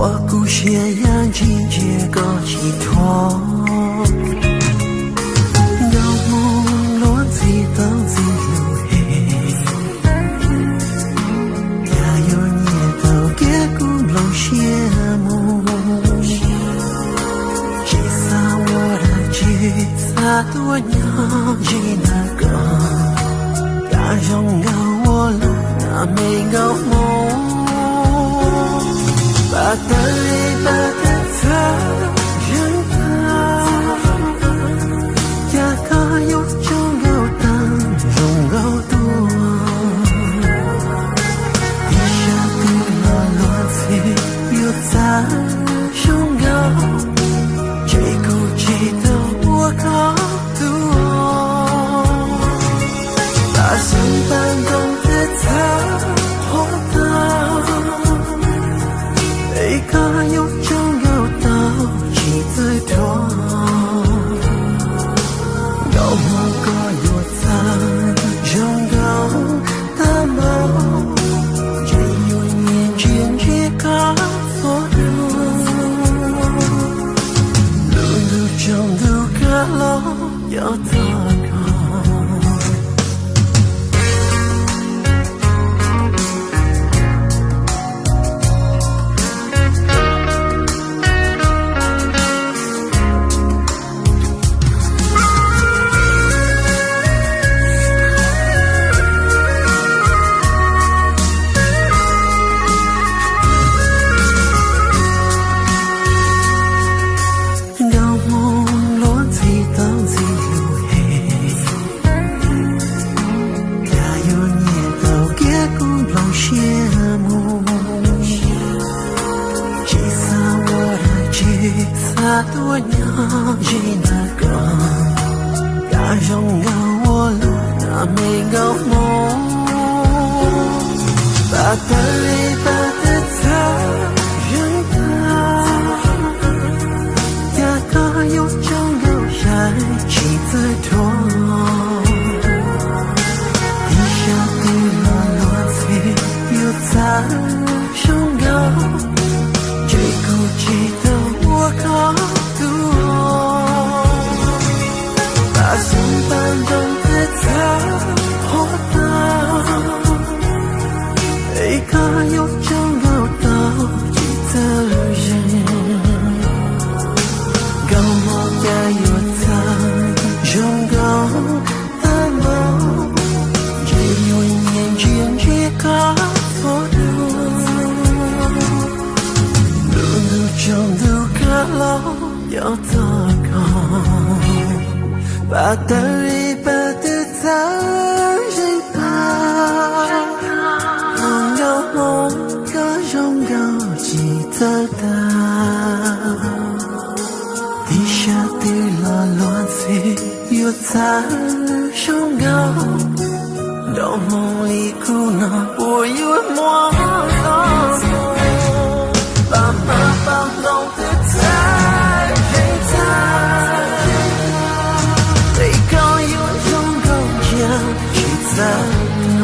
我故事样季节个寄托，有梦落自等自由黑，也有年头结果老羡慕，其实我的吉他多鸟几那个，感伤到我了那没个梦。把的泪，把的责任担，呀可有就有当中有多，一下对了乱飞又在胸口，这股气的我高度，把心搬动的他活到。一个有就有到几最多，有某个有在中高大梦，只有年轻几个左右，路中路个路有多高。多鸟几那个，感伤到我了那没个梦，把的泪把的责任担，呀可有就有爱几最多，一下对了乱飞又在胸口，这口气的我高。把心搬动的他活到，一个有就有到几的人，高我该有他中高的梦，只有年轻几个左右，路中路个路有多高。把的泪，把的责任担，有梦个拥有记得的，一下对了乱飞又在胸口，到梦里苦恼我有梦，把妈放动的责任担。一个有种够讲去怎样？